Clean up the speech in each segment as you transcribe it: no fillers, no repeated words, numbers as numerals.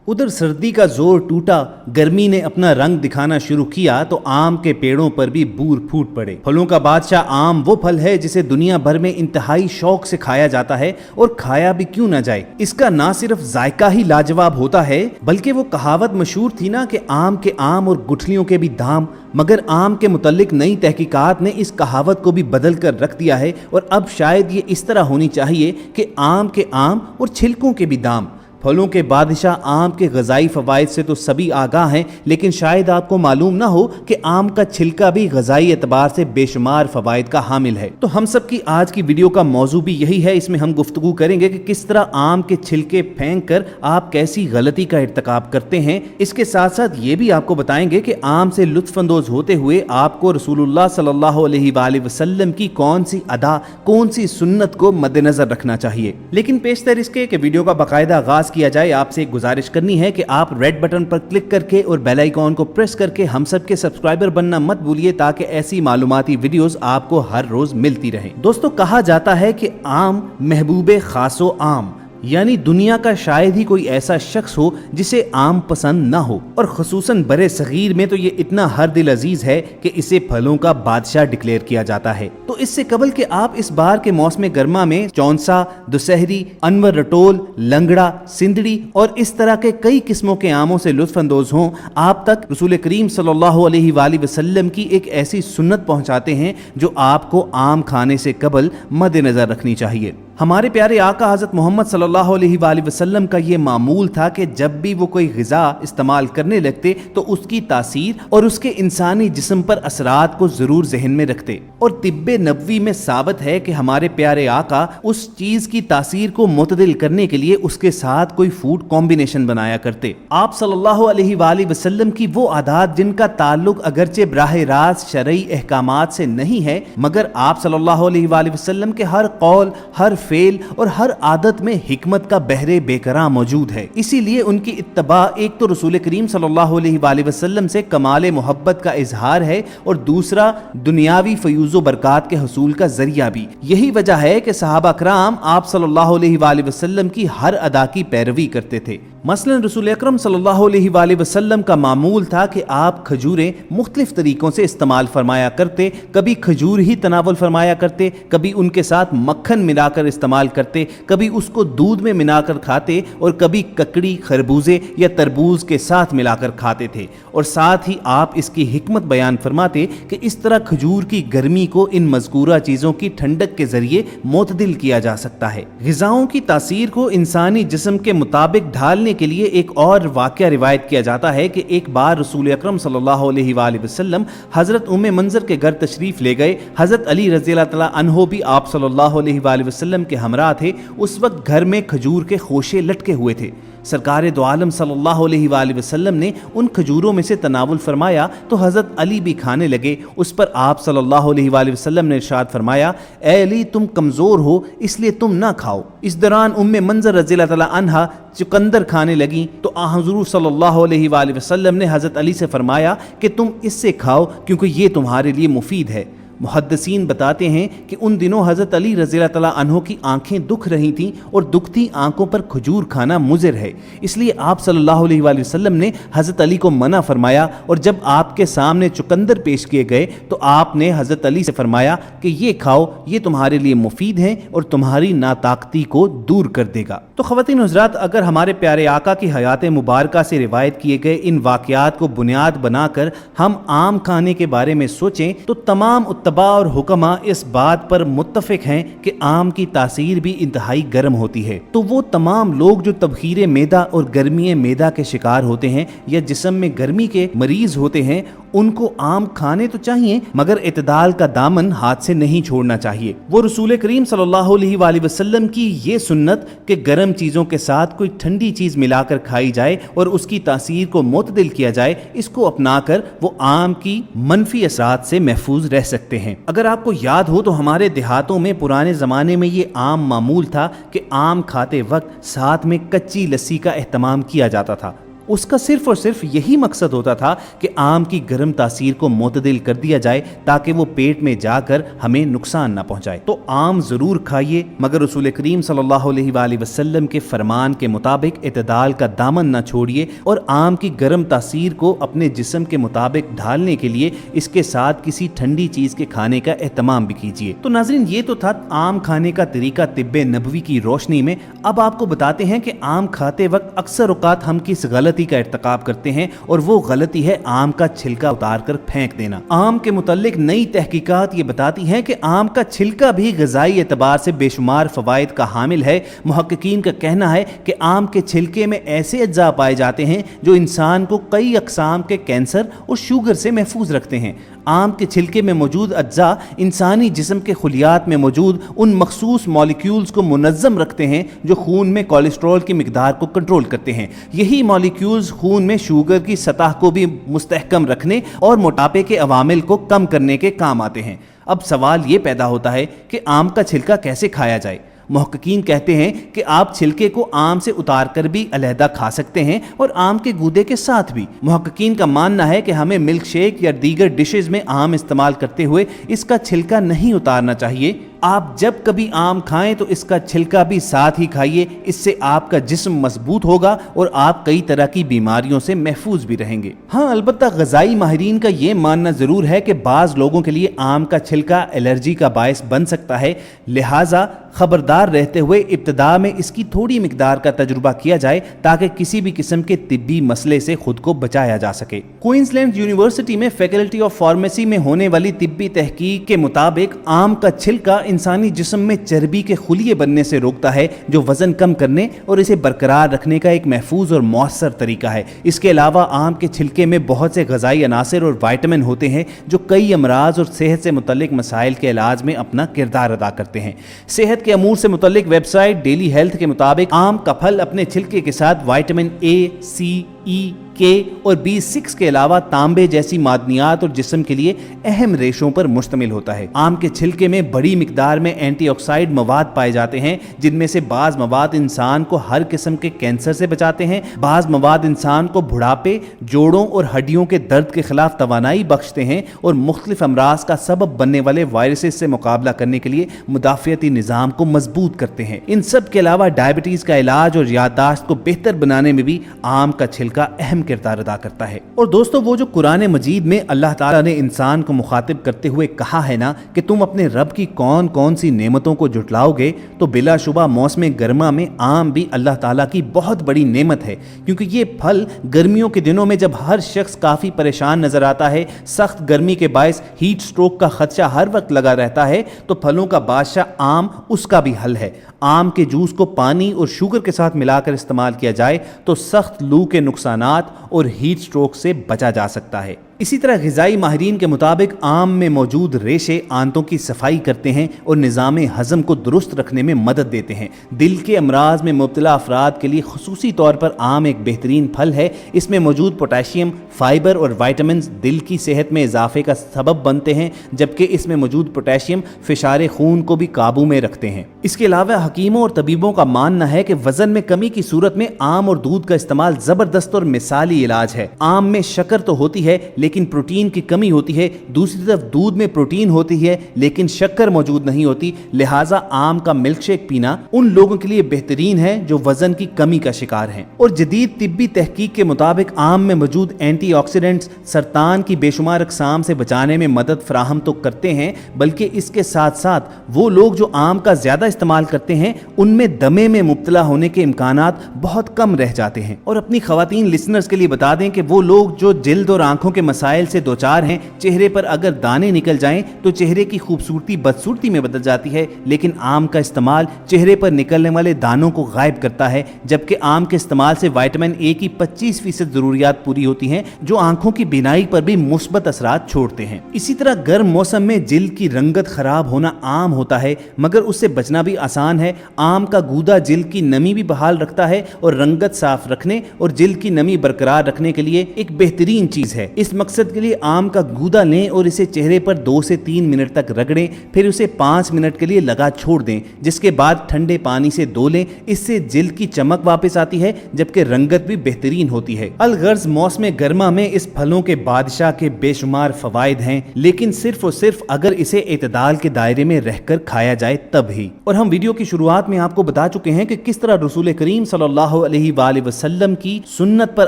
उधर सर्दी का जोर टूटा, गर्मी ने अपना रंग दिखाना शुरू किया तो आम के पेड़ों पर भी बूर फूट पड़े। फलों का बादशाह आम वो फल है जिसे दुनिया भर में इंतहाई शौक से खाया जाता है, और खाया भी क्यों न जाए। इसका ना सिर्फ जायका ही लाजवाब होता है, बल्कि वो कहावत मशहूर थी ना कि आम के आम और गुठलियों के भी दाम। मगर आम के मुतल्लिक नई तहकीकात ने इस कहावत को भी बदल कर रख दिया है, और अब शायद ये इस तरह होनी चाहिए कि आम के आम और छिलकों के भी दाम। फलों के बादशाह आम के ग़िज़ाई फ़वाइद से तो सभी आगाह हैं, लेकिन शायद आपको मालूम ना हो कि आम का छिलका भी ग़िज़ाई एतबार से बेशुमार फ़वाइद का हामिल है। तो हम सब की आज की वीडियो का मौजू भी यही है। इसमें हम गुफ्तगू करेंगे कि किस तरह आम के छिलके फेंक कर आप कैसी गलती का इर्तिकाब करते हैं। इसके साथ साथ ये भी आपको बताएंगे कि आम से लुत्फ़अंदोज़ होते हुए आपको रसूलुल्लाह सल्लल्लाहु अलैहि वसल्लम की कौन सी अदा, कौन सी सुन्नत को मद्देनज़र रखना चाहिए। लेकिन पेशतर इसके कि वीडियो का बाकायदा आगाज़ किया जाए, आपसे एक गुजारिश करनी है कि आप रेड बटन पर क्लिक करके और बेल आइकॉन को प्रेस करके हम सब के सब्सक्राइबर बनना मत भूलिए, ताकि ऐसी मालूमाती वीडियोस आपको हर रोज मिलती रहे। दोस्तों, कहा जाता है कि आम महबूबे खासो आम, यानी दुनिया का शायद ही कोई ऐसा शख्स हो जिसे आम पसंद ना हो, और खुसूसन बरे सगीर में तो ये इतना हर दिल अजीज है कि इसे फलों का बादशाह डिक्लेयर किया जाता है। तो इससे कबल कि आप इस बार के मौसम गर्मा में चौंसा, दुसहरी, अनवर रटोल, लंगड़ा, सिंदड़ी और इस तरह के कई किस्मों के आमों से लुत्फ अंदोज हों, आप तक रसूल करीम सल्लल्लाहु अलैहि वसल्लम की एक ऐसी सुन्नत पहुंचाते हैं जो आपको आम खाने से कबल मद्देनजर रखनी चाहिए। हमारे प्यारे आका हज़रत मोहम्मद सल्लल्लाहु अलैहि वसल्लम का ये मामूल था कि जब भी वो कोई ग़िज़ा इस्तेमाल करने लगते तो उसकी तासीर और उसके इंसानी जिस्म पर असरात को ज़रूर ज़हन में रखते। और तिब्बे नबवी में साबित है कि हमारे प्यारे आका उस चीज़ की तासीर को मुतदिल करने के लिए उसके साथ कोई फूड कॉम्बिनेशन बनाया करते। आप सल्लल्लाहु अलैहि वसल्लम की वो आदात जिनका ताल्लुक अगरचे बराह रास्त शरई अहकामात से नहीं है, मगर आप सल्लल्लाहु अलैहि वसल्लम के हर कौल, हर फेल और हर आदत में हिकमत का बहरे बेकरार मौजूद है। इसीलिए उनकी इत्तबा एक तो रसूल करीम सल्लल्लाहु अलैहि वसल्लम से कमाल मोहब्बत का इजहार है, और दूसरा दुनियावी फयूज़ो बरक़ात के हसूल का जरिया भी। यही वजह है कि सहाबा कराम आप सल्लल्लाहु अलैहि वसल्लम की हर अदा की पैरवी करते थे। मसलन रसूल अकरम सल्लल्लाहु अलैहि वसल्लम का मामूल था कि आप खजूरें मुख्तलिफ तरीकों से इस्तेमाल फरमाया करते। कभी खजूर ही तनावुल फरमाया करते, कभी उनके साथ मक्खन मिलाकर इस्तेमाल करते, कभी उसको दूध में मिलाकर खाते, और कभी ककड़ी, खरबूजे या तरबूज के साथ मिलाकर खाते थे। और साथ ही आप इसकी हिकमत बयान फरमाते कि इस तरह खजूर की गर्मी को इन मज़कूरा चीज़ों की ठंडक के जरिए मुतदिल किया जा सकता है। ग़िज़ाओं की तासीर को इंसानी जिस्म के मुताबिक ढालने के लिए एक और वाक़या रिवायत किया जाता है कि एक बार रसूल अकरम सल्लल्लाहु अलैहि वसल्लम हज़रत उम्मे मंज़र के घर तशरीफ़ ले गए। हज़रत अली रज़ियल्लाहु तआला अन्हो भी आप सल्लल्लाहु अलैहि वसल्लम के हमरा थे। उस वक्त घर में खजूर के खोशे लटके हुए थे। सरकार दो आलम सल्लल्लाहु अलैहि वसल्लम ने उन खजूरों में से तनावुल फरमाया तो हज़रत अली भी खाने लगे। उस पर आप सल्लल्लाहु अलैहि वसल्लम ने इरशाद फरमाया, ए अली, तुम कमज़ोर हो इसलिए तुम ना खाओ। इस दौरान उम्मे मंज़र रज़ियल्लाहु तआला अन्हा चुकंदर खाने लगी तो हुज़ूर सल्लल्लाहु अलैहि वसल्लम ने हज़रत अली से फरमाया कि तुम इससे खाओ क्योंकि ये तुम्हारे लिए मुफीद है। मुहद्दिसीन बताते हैं कि उन दिनों हज़रत अली रज़ियल्लाहु तआला अन्हो की आंखें दुख रही थीं, और दुखती आंखों पर खजूर खाना मुज़िर है। इसलिए आप सल्लल्लाहु अलैहि वसल्लम ने हज़रत अली को मना फरमाया, और जब आपके सामने चुकंदर पेश किए गए तो आपने हज़रत अली से फरमाया कि ये खाओ, ये तुम्हारे लिए मुफीद है और तुम्हारी नाताकती को दूर कर देगा। तो ख़वातीन हज़रात, अगर हमारे प्यारे आका की हयात मुबारका से रिवायत किए गए इन वाक़यात को बुनियाद बनाकर हम आम खाने के बारे में सोचें तो तमाम तबा और हुक्मा इस बात पर मुत्तफिक हैं कि आम की तासीर भी इंतहाई गर्म होती है। तो वो तमाम लोग जो तबखीर मैदा और गर्मी मैदा के शिकार होते हैं या जिस्म में गर्मी के मरीज होते हैं, उनको आम खाने तो चाहिए, मगर इतदाल का दामन हाथ से नहीं छोड़ना चाहिए। वो रसूल करीम सल्लल्लाहु अलैहि वसल्लम की ये सुन्नत कि गर्म चीज़ों के साथ कोई ठंडी चीज़ मिलाकर खाई जाए और उसकी तासीर को मुतदिल किया जाए, इसको अपनाकर वो आम की मनफी असरात से महफूज रह सकते हैं। अगर आपको याद हो तो हमारे देहातों में पुराने ज़माने में ये आम मामूल था कि आम खाते वक्त साथ में कच्ची लस्सी का एहतमाम किया जाता था। उसका सिर्फ और सिर्फ यही मकसद होता था कि आम की गर्म तासीर को मुतदिल कर दिया जाए ताकि वो पेट में जाकर हमें नुकसान ना पहुंचाए। तो आम जरूर खाइए, मगर रसूल करीम सल्लल्लाहु अलैहि वसल्लम के फरमान के मुताबिक इतदाल का दामन ना छोड़िए और आम की गर्म तासीर को अपने जिस्म के मुताबिक ढालने के लिए इसके साथ किसी ठंडी चीज के खाने का एहतमाम भी कीजिए। तो नाज़रीन, ये तो था आम खाने का तरीका तिब्बे नबवी की रोशनी में। अब आपको बताते हैं कि आम खाते वक्त अक्सर औकात हम किस गलती का इर्तिकाब करते हैं, और वो गलती है आम का छिलका उतार कर फेंक देना। आम के मुतालिक नई तहकीकात ये बताती हैं कि आम का छिलका भी ग़िज़ाई एतबार से बेशुमार फ़वाइद का हामिल है। मुहक्किकीन का कहना है कि आम के छिलके में ऐसे अज्जा पाए जाते हैं जो इंसान को कई अक़साम के कैंसर और शुगर से महफूज रखते हैं। आम के छिलके में मौजूद अज्जा इंसानी जिस्म के खुलियात में मौजूद उन मखसूस मॉलिक्यूल्स को मुनज़्ज़म रखते हैं जो खून में कोलेस्ट्रॉल की मिकदार को कंट्रोल करते हैं। यही मॉलिक्यूल्स खून में शुगर की सतह को भी मुस्तहकम रखने और मोटापे के अवामिल को कम करने के काम आते हैं। अब सवाल ये पैदा होता है कि आम का छिलका कैसे खाया जाए। मुहक्किकीन कहते हैं कि आप छिलके को आम से उतार कर भी अलहदा खा सकते हैं और आम के गूदे के साथ भी। मुहक्किकीन का मानना है कि हमें मिल्क शेक या दीगर डिशेज में आम इस्तेमाल करते हुए इसका छिलका नहीं उतारना चाहिए। आप जब कभी आम खाएं तो इसका छिलका भी साथ ही खाइए। इससे आपका जिस्म मजबूत होगा और आप कई तरह की बीमारियों से महफूज भी रहेंगे। हाँ, अलबत्ता ग़िज़ाई माहिरीन का ये मानना ज़रूर है कि बाज़ लोगों के लिए आम का छिलका एलर्जी का बायस बन सकता है, लिहाजा खबरदार रहते हुए इब्तिदा में इसकी थोड़ी मिकदार का तजुर्बा किया जाए ताकि किसी भी किस्म के तिब्बी मसले से खुद को बचाया जा सके। क्वींसलैंड यूनिवर्सिटी में फैकल्टी ऑफ फार्मेसी में होने वाली तिब्बी तहकीक के मुताबिक आम का छिलका इंसानी जिस्म में चर्बी के खुलिये बनने से रोकता है, जो वजन कम करने और इसे बरकरार रखने का एक महफूज और मौसर तरीका है। इसके अलावा आम के छिलके में बहुत से ग़िज़ाई अनासर और वाइटामिन होते हैं जो कई अमराज और सेहत से मुतल्लिक मसाइल के इलाज में अपना किरदार अदा करते हैं। सेहत के अमूर से मुतल्लिक वेबसाइट डेली हेल्थ के मुताबिक आम का फल अपने छिलके के साथ वाइटामिन ए, सी, ई, के और B6 के अलावा तांबे जैसी मादनियात और जिस्म के लिए अहम रेशों पर मुश्तमिल होता है। आम के छिलके में बड़ी मिकदार में एंटीऑक्साइड मवाद पाए जाते हैं, जिनमें से बाज़ मवाद इंसान को हर किस्म के कैंसर से बचाते हैं, बाज़ मवाद इंसान को बुढ़ापे, जोड़ों और हड्डियों के दर्द के खिलाफ तवानाई बख्शते हैं और मुख्तलिफ अमराज का सबब बनने वाले वायरसेस से मुकाबला करने के लिए मुदाफ़ियती निज़ाम को मजबूत करते हैं। इन सब के अलावा डायबिटीज़ का इलाज और याददाश्त को बेहतर बनाने में भी आम का छिलका अहम किरदार अदा करता है। और दोस्तों, वो जो कुरान मजीद में अल्लाह ताला ने इंसान को मुखातिब करते हुए कहा है ना कि तुम अपने रब की कौन कौन सी नेमतों को जुटलाओगे, तो बिलाशुबा मौसम गर्मा में आम भी अल्लाह ताला की बहुत बड़ी नेमत है, क्योंकि ये फल गर्मियों के दिनों में जब हर शख्स काफ़ी परेशान नजर आता है, सख्त गर्मी के बायस हीट स्ट्रोक का खदशा हर वक्त लगा रहता है, तो फलों का बादशाह आम उसका भी हल है। आम के जूस को पानी और शुगर के साथ मिलाकर इस्तेमाल किया जाए तो सख्त लू के नुकसानात और हीट स्ट्रोक से बचा जा सकता है। इसी तरह ग़िज़ाई माहिरीन के मुताबिक आम में मौजूद रेशे आंतों की सफाई करते हैं और निज़ाम हज़म को दुरुस्त रखने में मदद देते हैं। दिल के अमराज में मुब्तला अफराद के लिए खुसूसी तौर पर आम एक बेहतरीन फल है। इसमें मौजूद पोटेशियम, फाइबर और वाइटामिन दिल की सेहत में इजाफे का सबब बनते हैं, जबकि इसमें मौजूद पोटेशियम फ़िशारे खून को भी काबू में रखते हैं। इसके अलावा हकीमों और तबीबों का मानना है कि वज़न में कमी की सूरत में आम और दूध का इस्तेमाल ज़बरदस्त और मिसाली इलाज है। आम में शक्कर तो होती है लेकिन प्रोटीन की कमी होती है, दूसरी तरफ दूध में प्रोटीन होती है लेकिन शक्कर मौजूद नहीं होती, लिहाजा आम का मिल्क शेक पीना उन लोगों के लिए बेहतरीन है जो वजन की कमी का शिकार हैं। और जदीद तिब्बी तहकीक के मुताबिक आम में मौजूद एंटीऑक्सीडेंट्स सरतान की बेशुमार अक़साम से बचाने में मदद फराहम तो करते हैं, बल्कि इसके साथ साथ वो लोग जो आम का ज्यादा इस्तेमाल करते हैं उनमें दमे में मुब्तला होने के इम्कानात बहुत कम रह जाते हैं। और अपनी खवातीन लिसनर्स के लिए बता दें कि वो लोग जो जिल्द और आंखों के मसाइल से दो चार हैं, चेहरे पर अगर दाने निकल जाएं तो चेहरे की खूबसूरती बदसूरती में बदल जाती है, लेकिन आम का इस्तेमाल चेहरे पर निकलने वाले दानों को गायब करता है, जबकि आम के इस्तेमाल से विटामिन ए की 25% जरूरियात पूरी होती हैं जो आंखों की बीनाई पर भी मुस्बत असरात छोड़ते हैं। इसी तरह गर्म मौसम में जिल्द की रंगत खराब होना आम होता है, मगर उससे बचना भी आसान है। आम का गूदा जिल्द की नमी भी बहाल रखता है और रंगत साफ रखने और जिल्द की नमी बरकरार रखने के लिए एक बेहतरीन चीज है। इस मकसद के लिए आम का गूदा लें और इसे चेहरे पर 2 से 3 मिनट तक रगड़ें, फिर उसे 5 मिनट के लिए लगा छोड़ दें, जिसके बाद ठंडे पानी से धो लें। इससे जिल्द की चमक वापस आती है, जबकि रंगत भी बेहतरीन होती है। अलगर्ज मौसम गर्मा में इस फलों के बादशाह के बेशुमार फवाइद हैं, लेकिन सिर्फ और सिर्फ अगर इसे इत्दाल के दायरे में रहकर खाया जाए तब ही। और हम वीडियो की शुरुआत में आपको बता चुके हैं कि किस तरह रसूल करीम सल्लल्लाहु अलैहि वसल्लम की सुन्नत पर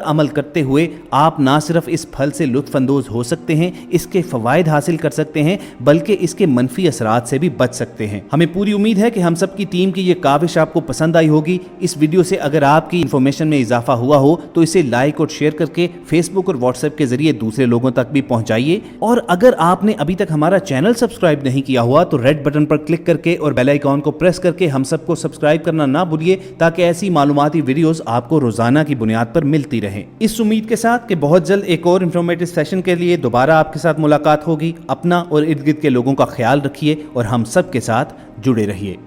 अमल करते हुए आप ना सिर्फ इस फल से लुत्फ अंदोज हो सकते हैं, इसके फवाइद हासिल कर सकते हैं, बल्कि इसके मनफी असरात से भी बच सकते हैं। हमें पूरी उम्मीद है कि हम सब की टीम की ये काविश आपको पसंद आई होगी। इस वीडियो से अगर आपकी इंफॉर्मेशन में इजाफा हुआ हो तो इसे लाइक और शेयर करके फेसबुक और व्हाट्सएप के जरिए दूसरे लोगों तक भी पहुंचाइए। और अगर आपने अभी तक हमारा चैनल सब्सक्राइब नहीं किया हुआ तो रेड बटन पर क्लिक करके और बेल आइकॉन को प्रेस करके हम सबको सब्सक्राइब करना ना भूलिए, ताकि ऐसी मालूमाती वीडियोस आपको रोजाना की बुनियाद पर मिलती रहे। इस उम्मीद के साथ कि बहुत जल्द एक और इंफॉर्मेटिव सेशन के लिए दोबारा आपके साथ मुलाकात होगी। अपना और इर्द गिर्द के लोगों का ख्याल रखिए और हम सब के साथ जुड़े रहिए।